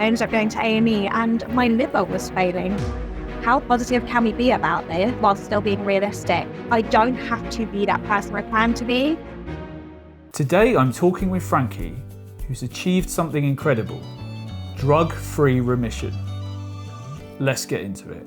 I ended up going to A&E and my liver was failing. How positive can we be about this while still being realistic? I don't have to be that person I plan to be. Today I'm talking with Frankey, who's achieved something incredible: drug-free remission. Let's get into it.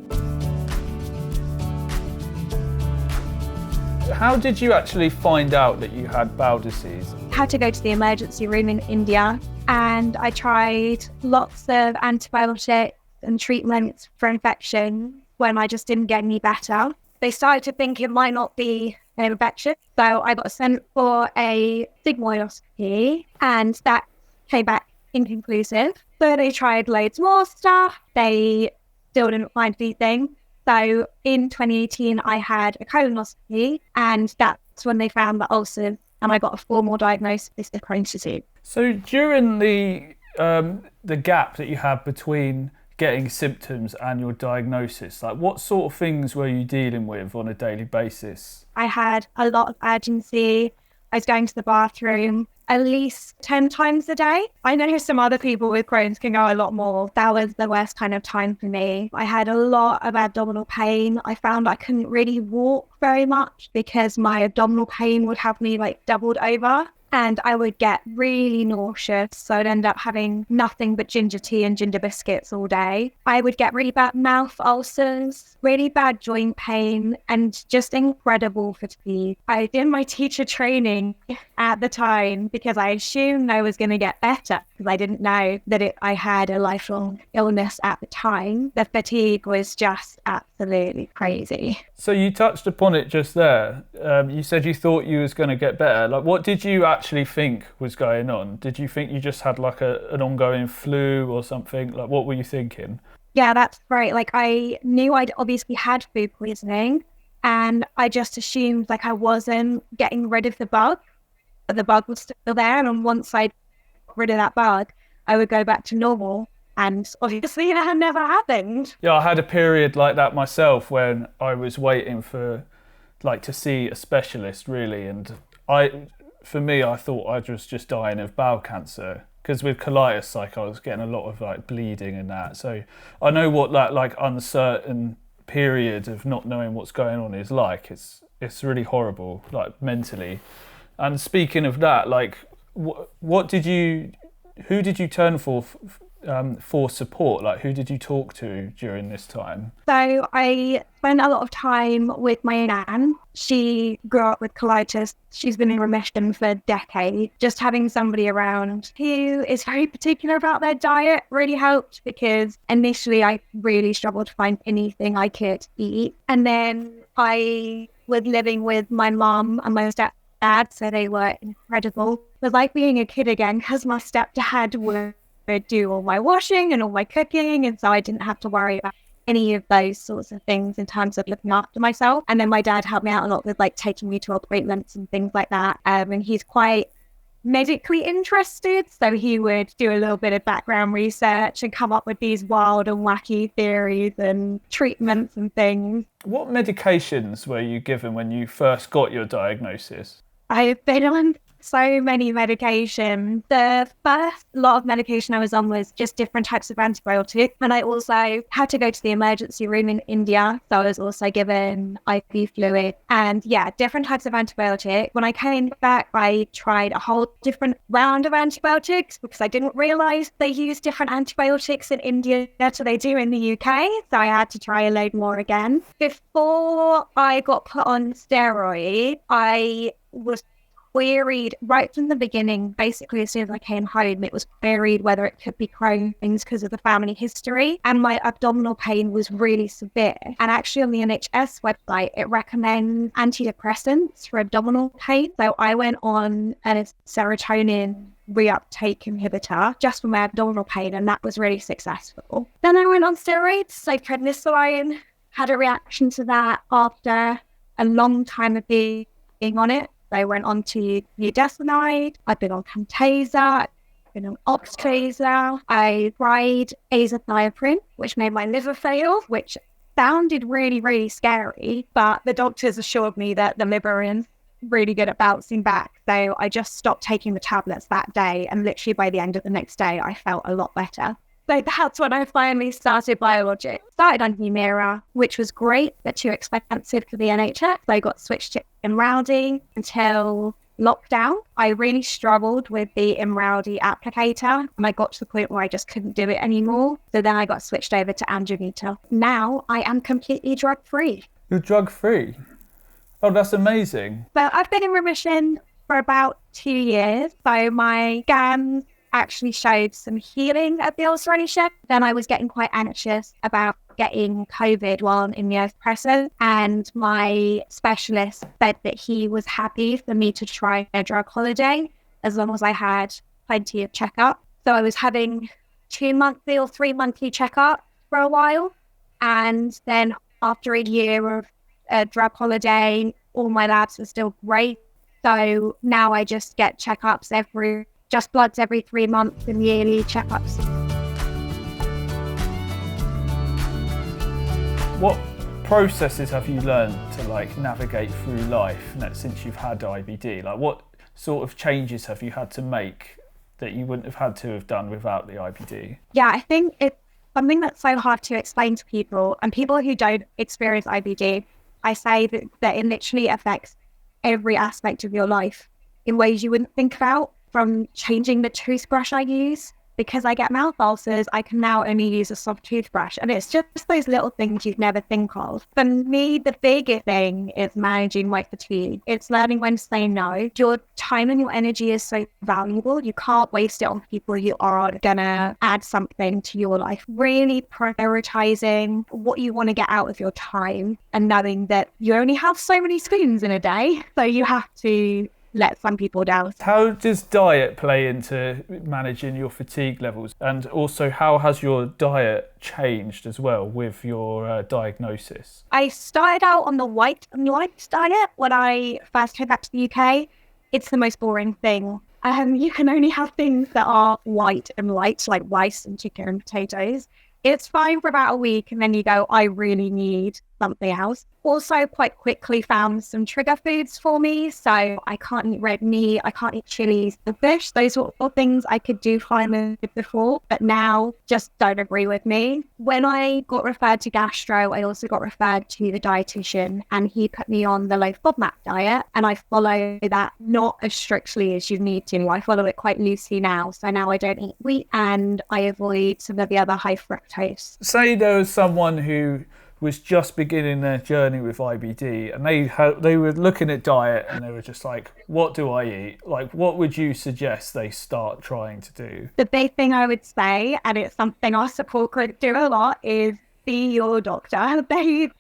How did you actually find out that you had bowel disease? I had to go to the emergency room in India and I tried lots of antibiotics and treatments for infection when I just didn't get any better. They started to think it might not be an infection, so I got sent for a sigmoidoscopy and that came back inconclusive. So they tried loads more stuff. They still didn't find anything. So in 2018, I had a colonoscopy and that's when they found the ulcers and I got a formal diagnosis of Crohn's disease. So during the gap that you had between getting symptoms and your diagnosis, like what sort of things were you dealing with on a daily basis? I had a lot of urgency. I was going to the bathroom at least 10 times a day. I know some other people with Crohn's can go a lot more. That was the worst kind of time for me. I had a lot of abdominal pain. I found I couldn't really walk very much because my abdominal pain would have me doubled over. And I would get really nauseous. So I'd end up having nothing but ginger tea and ginger biscuits all day. I would get really bad mouth ulcers, really bad joint pain, and just incredible fatigue. I did my teacher training at the time because I assumed I was going to get better because I didn't know that I had a lifelong illness at the time. The fatigue was just absolutely crazy. So you touched upon it just there. You said you thought you was going to get better. Like, what did you actually think was going on? Did you think you just had an ongoing flu or something? Like, what were you thinking? Yeah, that's right. I knew I'd obviously had food poisoning and I just assumed I wasn't getting rid of the bug, but the bug was still there. And once I got rid of that bug, I would go back to normal. And obviously that never happened. Yeah, I had a period like that myself when I was waiting for to see a specialist really. And for me, I thought I was just dying of bowel cancer. Because with colitis, I was getting a lot of bleeding and that. So I know what that uncertain period of not knowing what's going on is like. It's really horrible, mentally. And speaking of that, who did you turn for support? Who did you talk to during this time? So I spent a lot of time with my nan. She grew up with colitis. She's been in remission for decades. Just having somebody around who is very particular about their diet really helped because initially I really struggled to find anything I could eat. And then I was living with my mum and my stepdad, so they were incredible. It was like being a kid again because my stepdad would do all my washing and all my cooking, and so I didn't have to worry about any of those sorts of things in terms of looking after myself. And then my dad helped me out a lot with taking me to appointments and things like that, and he's quite medically interested, so he would do a little bit of background research and come up with these wild and wacky theories and treatments and things. What medications were you given when you first got your diagnosis? I've been on so many medications. The first lot of medication I was on was just different types of antibiotics. And I also had to go to the emergency room in India. So I was also given IV fluid and different types of antibiotics. When I came back, I tried a whole different round of antibiotics because I didn't realize they use different antibiotics in India to they do in the UK. So I had to try a load more again. Before I got put on steroids, I was queried right from the beginning. Basically, as soon as I came home, it was queried whether it could be Crohn's because of the family history. And my abdominal pain was really severe. And actually on the NHS website, it recommends antidepressants for abdominal pain. So I went on a serotonin reuptake inhibitor just for my abdominal pain, and that was really successful. Then I went on steroids, so prednisolone, had a reaction to that after a long time of being on it. I went on to budesonide. I've been on Camtasia. I've been on Oxtasia. I tried azathioprine, which made my liver fail, which sounded really, really scary. But the doctors assured me that the liver is really good at bouncing back. So I just stopped taking the tablets that day. And literally by the end of the next day, I felt a lot better. So that's when I finally started biologics. Started on Humira, which was great, but too expensive for the NHS. So I got switched to Imraldi until lockdown. I really struggled with the Imraldi applicator, and I got to the point where I just couldn't do it anymore. So then I got switched over to Amgenita. Now I am completely drug-free. You're drug-free? Oh, that's amazing. So I've been in remission for about 2 years. So my scans actually showed some healing of the ulceration. Then I was getting quite anxious about getting COVID while on immunosuppressants, and my specialist said that he was happy for me to try a drug holiday as long as I had plenty of checkup. So I was having 2 monthly or 3 monthly checkups for a while, and then after a year of a drug holiday, all my labs were still great. So now I just get checkups bloods every 3 months and yearly checkups. What processes have you learned to navigate through life since you've had IBD? What sort of changes have you had to make that you wouldn't have had to have done without the IBD? Yeah, I think it's something that's so hard to explain to people, and people who don't experience IBD, I say that it literally affects every aspect of your life in ways you wouldn't think about. From changing the toothbrush I use, because I get mouth ulcers, I can now only use a soft toothbrush. And it's just those little things you'd never think of. For me, the biggest thing is managing my fatigue. It's learning when to say no. Your time and your energy is so valuable. You can't waste it on people you are going to add something to your life. Really prioritizing what you want to get out of your time, and knowing that you only have so many spoons in a day. So you have to let some people down. How does diet play into managing your fatigue levels? And also, how has your diet changed as well with your diagnosis? I started out on the white and light diet when I first came back to the UK. It's the most boring thing. You can only have things that are white and light, like rice and chicken and potatoes. It's fine for about a week, and then you go, I really need something else. Also, quite quickly found some trigger foods for me. So I can't eat red meat, I can't eat chilies and fish. Those were all things I could do fine with before, but now just don't agree with me. When I got referred to gastro, I also got referred to the dietitian, and he put me on the low FODMAP diet, and I follow that not as strictly as you need to. I follow it quite loosely now. So now I don't eat wheat, and I avoid some of the other high fructose. Say there was someone who was just beginning their journey with IBD, and they were looking at diet, and they were just like, what do I eat? What would you suggest they start trying to do? The big thing I would say, and it's something our support group do a lot, is see your doctor. They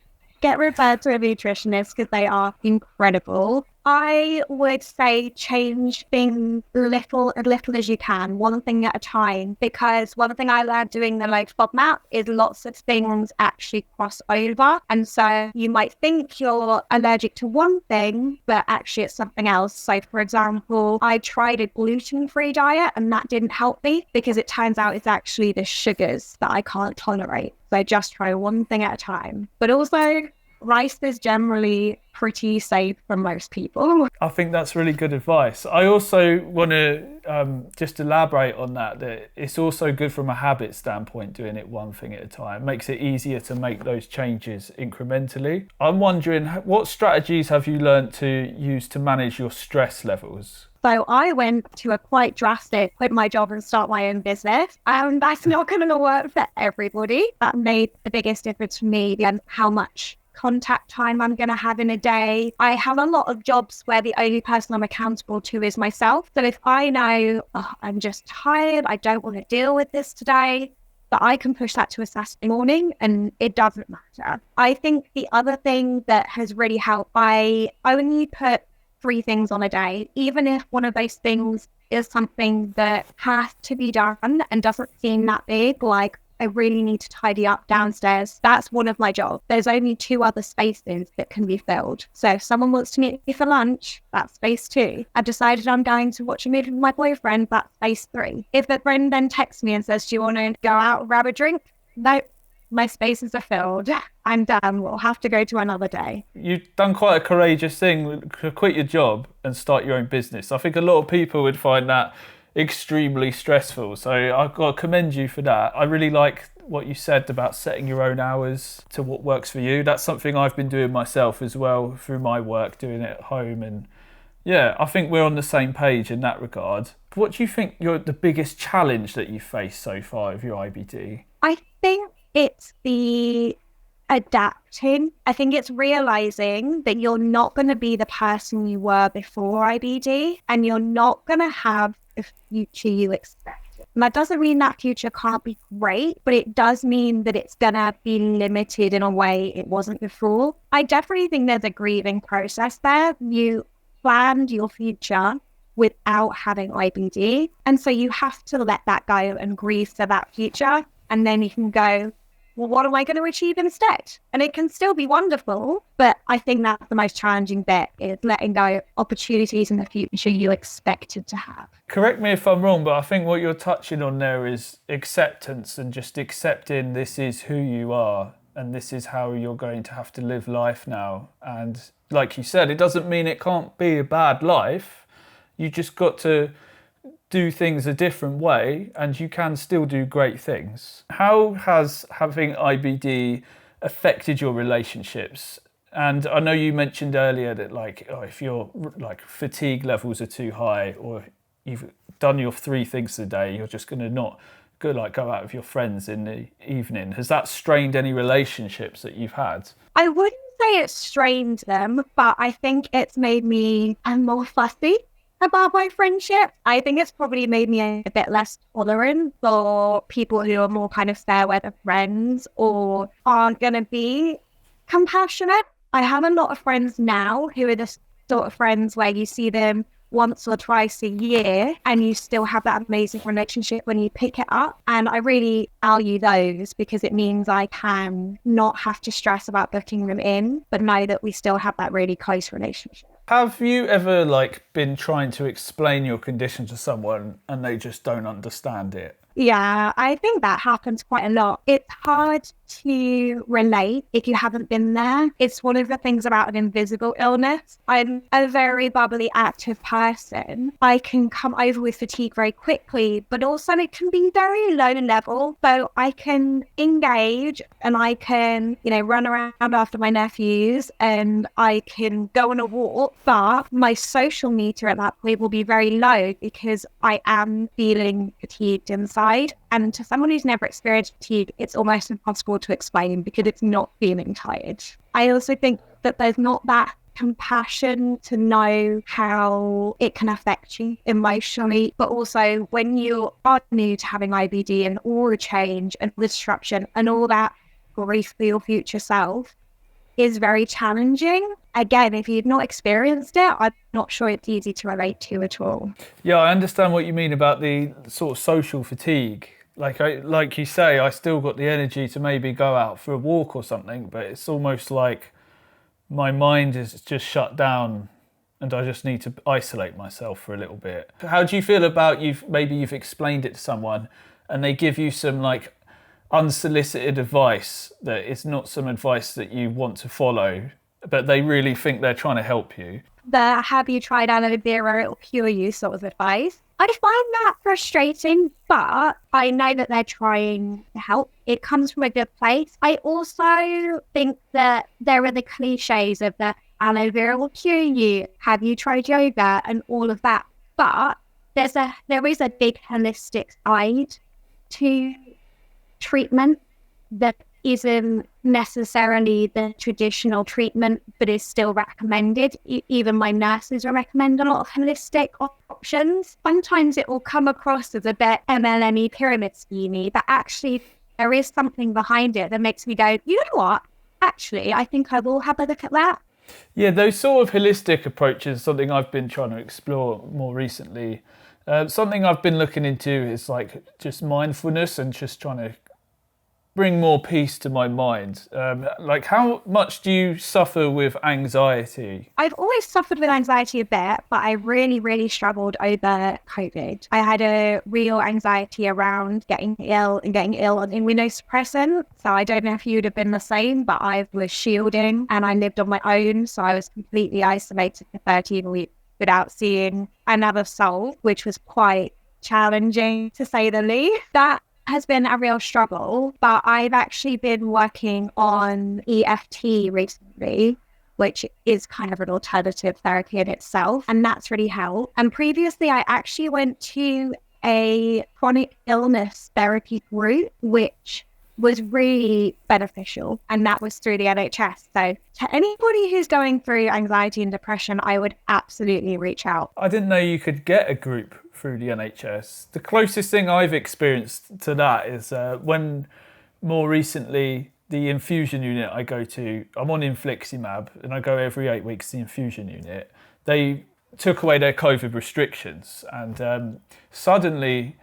get referred to a nutritionist because they are incredible. I would say change things little as you can, one thing at a time, because one thing I learned doing the low FODMAP is lots of things actually cross over. And so you might think you're allergic to one thing, but actually it's something else. So for example, I tried a gluten-free diet, and that didn't help me because it turns out it's actually the sugars that I can't tolerate. So just try one thing at a time. But also, rice is generally pretty safe for most people. I think that's really good advice. I also want to just elaborate on that it's also good from a habit standpoint, doing it one thing at a time. It makes it easier to make those changes incrementally. I'm wondering, what strategies have you learned to use to manage your stress levels? So I went to a quite drastic, quit my job and start my own business. That's not going to work for everybody. That made the biggest difference for me, and how much contact time I'm going to have in a day. I have a lot of jobs where the only person I'm accountable to is myself. So if I know I'm just tired, I don't want to deal with this today, but I can push that to a Saturday morning and it doesn't matter. I think the other thing that has really helped, I only put 3 things on a day, even if one of those things is something that has to be done and doesn't seem that big, like I really need to tidy up downstairs. That's one of my jobs. There's only 2 other spaces that can be filled. So if someone wants to meet me for lunch, that's space 2. I decided I'm going to watch a movie with my boyfriend, that's space 3. If a friend then texts me and says, do you want to go out and grab a drink? No, my spaces are filled. I'm done. We'll have to go to another day. You've done quite a courageous thing to quit your job and start your own business. I think a lot of people would find that extremely stressful. So I've got to commend you for that. I really like what you said about setting your own hours to what works for you. That's something I've been doing myself as well through my work, doing it at home. And yeah, I think we're on the same page in that regard. What do you think the biggest challenge that you've faced so far with your IBD? I think it's the adapting. I think it's realizing that you're not going to be the person you were before IBD, and you're not going to have the future you expected. And that doesn't mean that future can't be great, but it does mean that it's going to be limited in a way it wasn't before. I definitely think there's a grieving process there. You planned your future without having IBD, and so you have to let that go and grieve for that future, and then you can go, well, what am I going to achieve instead? And it can still be wonderful, but I think that's the most challenging bit, is letting go of opportunities in the future you expected to have. Correct me if I'm wrong, but I think what you're touching on there is acceptance, and just accepting this is who you are and this is how you're going to have to live life now. And like you said, it doesn't mean it can't be a bad life. You just got to do things a different way, and you can still do great things. How has having IBD affected your relationships? And I know you mentioned earlier that if your fatigue levels are too high, or you've done your 3 things a day, you're just going to not go out with your friends in the evening. Has that strained any relationships that you've had? I wouldn't say it's strained them, but I think it's made me more fussy about my friendship. I think it's probably made me a bit less tolerant for people who are more kind of fair weather friends or aren't going to be compassionate. I have a lot of friends now who are the sort of friends where you see them once or twice a year and you still have that amazing relationship when you pick it up. And I really value those, because it means I can not have to stress about booking them in, but know that we still have that really close relationship. Have you ever been trying to explain your condition to someone and they just don't understand it? Yeah, I think that happens quite a lot. It's hard to relate if you haven't been there. It's one of the things about an invisible illness. I'm a very bubbly, active person. I can come over with fatigue very quickly, but also it can be very low level. So I can engage and I can, run around after my nephews and I can go on a walk, but my social meter at that point will be very low because I am feeling fatigued inside. And to someone who's never experienced fatigue, it's almost impossible to explain because it's not feeling tired. I also think that there's not that compassion to know how it can affect you emotionally, but also when you are new to having IBD and all the change and disruption and all that grief for your future self is very challenging. Again, if you've not experienced it, I'm not sure it's easy to relate to at all. Yeah, I understand what you mean about the sort of social fatigue. Like you say, I still got the energy to maybe go out for a walk or something, but it's almost like my mind is just shut down and I just need to isolate myself for a little bit. How do you feel about you've explained it to someone and they give you some unsolicited advice that it's not some advice that you want to follow, but they really think they're trying to help you? The have you tried aloe vera, it'll cure you sort of advice. I find that frustrating, but I know that they're trying to help. It comes from a good place. I also think that there are the cliches of the aloe vera will cure you, have you tried yoga, and all of that. But there is a big holistic side to treatment that isn't necessarily the traditional treatment, but is still recommended. Even my nurses recommend a lot of holistic options. Sometimes it will come across as a bit MLME pyramid schemey, but actually there is something behind it that makes me go, you know what? Actually, I think I will have a look at that. Yeah, those sort of holistic approaches, something I've been trying to explore more recently. Something I've been looking into is just mindfulness and just trying to bring more peace to my mind. How much do you suffer with anxiety? I've always suffered with anxiety a bit, but I really, really struggled over COVID. I had a real anxiety around getting ill on immunosuppressant. So I don't know if you'd have been the same, but I was shielding and I lived on my own. So I was completely isolated for 13 weeks without seeing another soul, which was quite challenging to say the least. That has been a real struggle, but I've actually been working on EFT recently, which is kind of an alternative therapy in itself, and that's really helped. And previously, I actually went to a chronic illness therapy group, which was really beneficial, and that was through the NHS. So to anybody who's going through anxiety and depression, I would absolutely reach out. I didn't know you could get a group through the NHS. The closest thing I've experienced to that is when more recently the infusion unit I go to, I'm on infliximab and I go every 8 weeks to the infusion unit. They took away their COVID restrictions, and suddenly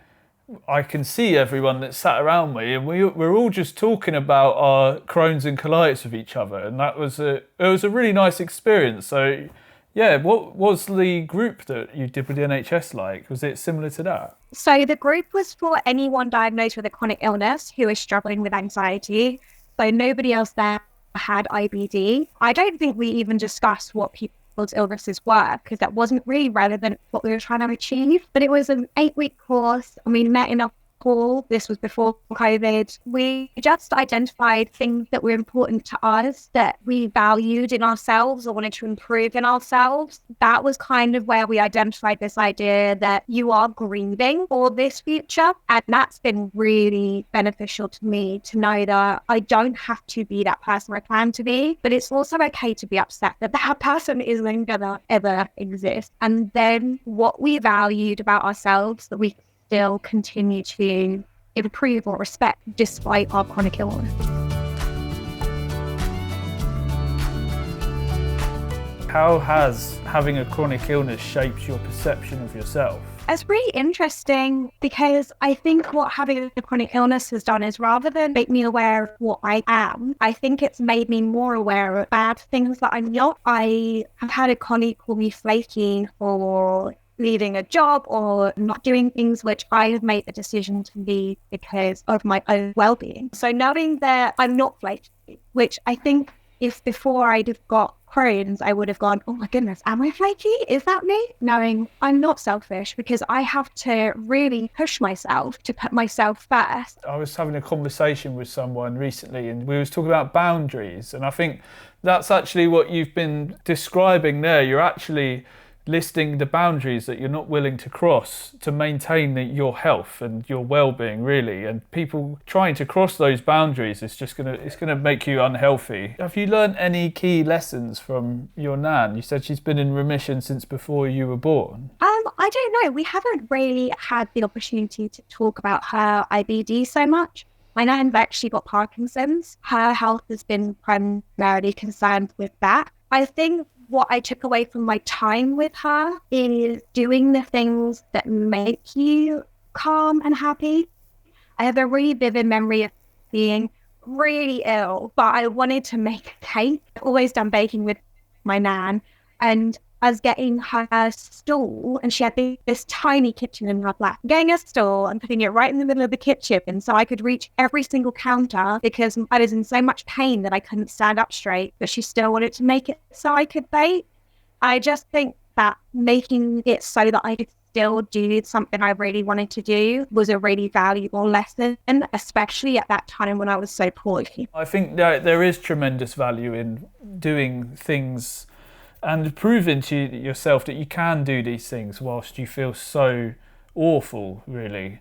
I can see everyone that sat around me, and we're all just talking about our Crohn's and colitis with each other, and it was a really nice experience. So yeah, what was the group that you did with the NHS like? Was it similar to that? So the group was for anyone diagnosed with a chronic illness who is struggling with anxiety. So nobody else there had IBD. I don't think we even discussed what people's illnesses were, because that wasn't really relevant what we were trying to achieve. But it was an 8-week course, and we met in a hall. This was before COVID. We just identified things that were important to us, that we valued in ourselves or wanted to improve in ourselves. That was kind of where we identified this idea that you are grieving for this future. And that's been really beneficial to me, to know that I don't have to be that person I plan to be, but it's also okay to be upset that that person isn't gonna ever exist. And then what we valued about ourselves, that we still continue to improve or respect despite our chronic illness. How has having a chronic illness shaped your perception of yourself? It's really interesting, because I think what having a chronic illness has done is, rather than make me aware of what I am, I think it's made me more aware of bad things that I'm not. I have had a colleague call me flaky for leaving a job or not doing things which I have made the decision to leave because of my own well-being. So knowing that I'm not flaky, which I think if before I'd have got Crohn's, I would have gone, oh my goodness, am I flaky? Is that me? Knowing I'm not selfish, because I have to really push myself to put myself first. I was having a conversation with someone recently, and we was talking about boundaries, and I think that's actually what you've been describing there. You're actually listing the boundaries that you're not willing to cross to maintain your health and your well-being, really. And people trying to cross those boundaries is just gonna make you unhealthy. Have you learned any key lessons from your nan? You said she's been in remission since before you were born. I don't know. We haven't really had the opportunity to talk about her IBD so much. My nan's actually got Parkinson's. Her health has been primarily concerned with that. I think what I took away from my time with her is doing the things that make you calm and happy. I have a really vivid memory of being really ill, but I wanted to make a cake. I've always done baking with my nan, and I was getting her stool, and she had this tiny kitchen in her flat. Getting a stool and putting it right in the middle of the kitchen, and so I could reach every single counter, because I was in so much pain that I couldn't stand up straight, but she still wanted to make it so I could bake. I just think that making it so that I could still do something I really wanted to do was a really valuable lesson, especially at that time when I was so poorly. I think that there is tremendous value in doing things and proving to yourself that you can do these things whilst you feel so awful, really.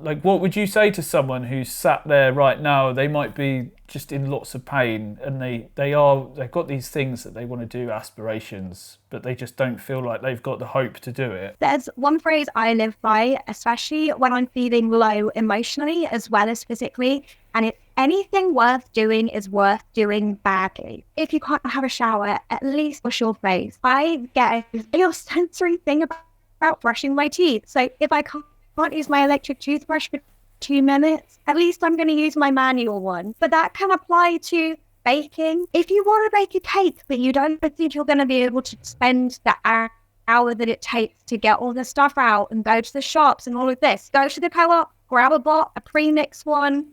Like, what would you say to someone who's sat there right now? They might be just in lots of pain, and they've got these things that they want to do, aspirations, but they just don't feel like they've got the hope to do it. There's one phrase I live by, especially when I'm feeling low emotionally as well as physically, and it's anything worth doing is worth doing badly. If you can't have a shower, at least wash your face. I get a real sensory thing about brushing my teeth. So if I can't use my electric toothbrush for 2 minutes, at least I'm going to use my manual one. But that can apply to baking. If you want to bake a cake, but you don't think you're going to be able to spend the hour that it takes to get all the stuff out and go to the shops and all of this, go to the co-op, grab a pre-mixed one,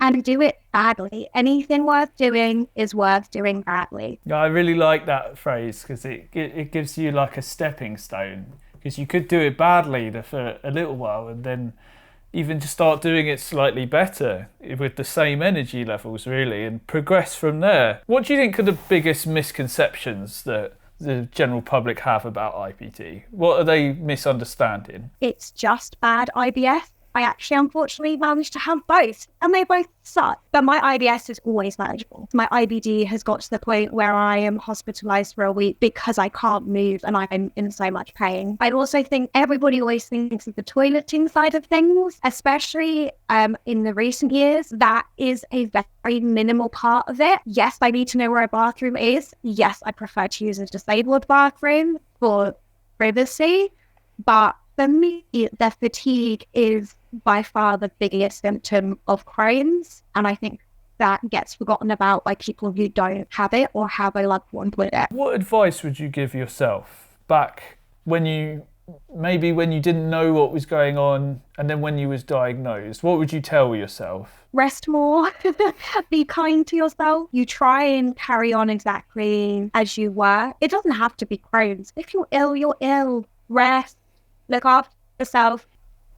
and do it badly. Anything worth doing is worth doing badly. Yeah, I really like that phrase, because it gives you like a stepping stone. because you could do it badly for a little while and then even just start doing it slightly better with the same energy levels, really, and progress from there. What do you think are the biggest misconceptions that the general public have about IBD? What are they misunderstanding? It's just bad IBS. I actually, unfortunately, managed to have both, and they both suck. But my IBS is always manageable. My IBD has got to the point where I am hospitalized for a week because I can't move and I'm in so much pain. I also think everybody always thinks of the toileting side of things, especially in the recent years. That is a very minimal part of it. Yes, I need to know where a bathroom is. Yes, I prefer to use a disabled bathroom for privacy, but for me, the fatigue is by far the biggest symptom of Crohn's. And I think that gets forgotten about by people who don't have it or have a loved one with it. What advice would you give yourself back when you didn't know what was going on and then when you was diagnosed? What would you tell yourself? Rest more, be kind to yourself. You try and carry on exactly as you were. It doesn't have to be Crohn's. If you're ill, you're ill. Rest. Look after yourself.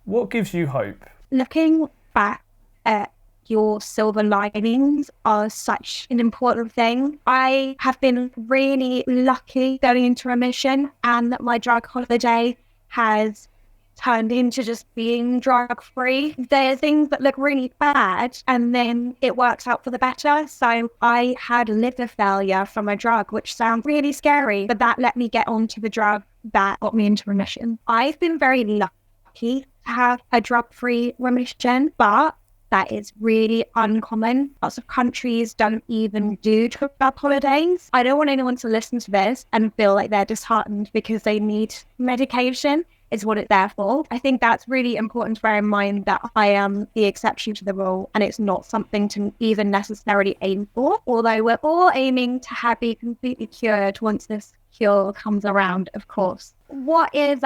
What gives you hope? Looking back at your silver linings are such an important thing. I have been really lucky going into remission, and my drug holiday has turned into just being drug-free. There are things that look really bad and then it works out for the better. So I had liver failure from a drug, which sounds really scary, but that let me get onto the drug that got me into remission. I've been very lucky to have a drug-free remission, but that is really uncommon. Lots of countries don't even do drug holidays. I don't want anyone to listen to this and feel like they're disheartened because they need medication. Is what it's there for. I think that's really important to bear in mind, that I am the exception to the rule and it's not something to even necessarily aim for, although we're all aiming to be completely cured once this cure comes around, of course. What is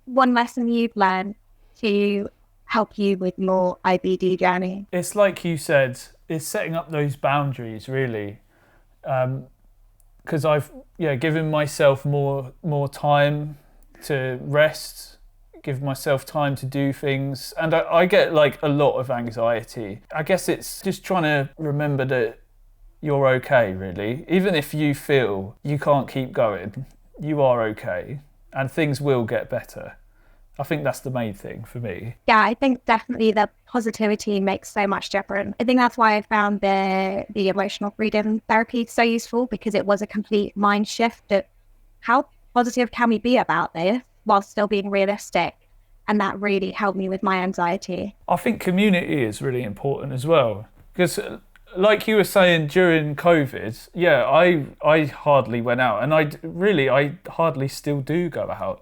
one lesson you've learned to help you with your IBD journey? It's like you said, it's setting up those boundaries, really. Because I've given myself more time to rest, give myself time to do things, and I get like a lot of anxiety. I guess it's just trying to remember that you're okay, really. Even if you feel you can't keep going, you are okay and things will get better. I think that's the main thing for me. Yeah, I think definitely the positivity makes so much difference. I think that's why I found the emotional freedom therapy so useful, because it was a complete mind shift of how positive can we be about this while still being realistic, and that really helped me with my anxiety. I think community is really important as well, because like you were saying during COVID, I hardly went out, and I hardly still do go out,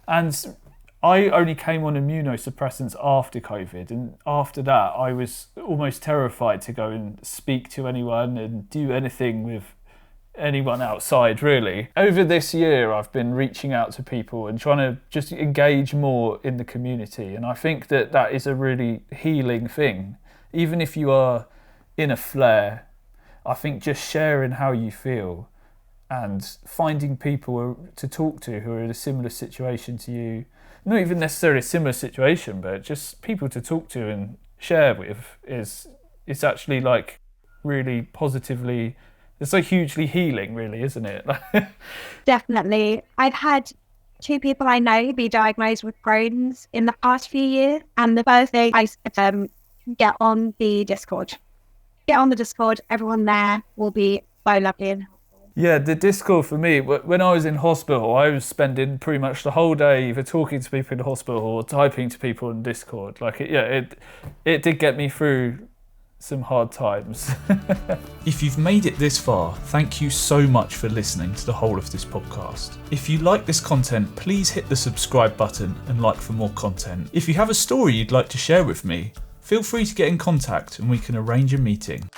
and I only came on immunosuppressants after COVID, and after that I was almost terrified to go and speak to anyone and do anything with anyone outside, really. Over this year I've been reaching out to people and trying to just engage more in the community, and I think that is a really healing thing. Even if you are in a flare, I think just sharing how you feel and finding people to talk to who are in a similar situation to you, not even necessarily a similar situation, but just people to talk to and share with, is actually like really positively, it's so hugely healing, really, isn't it? Definitely. I've had 2 people I know be diagnosed with Crohn's in the past few years, and the first thing I said, get on the Discord. Get on the Discord. Everyone there will be so lovely and helpful. Yeah, the Discord for me, when I was in hospital, I was spending pretty much the whole day either talking to people in the hospital or typing to people on Discord. Like, it did get me through some hard times. If you've made it this far, thank you so much for listening to the whole of this podcast. If you like this content, please hit the subscribe button and like for more content. If you have a story you'd like to share with me, feel free to get in contact and we can arrange a meeting.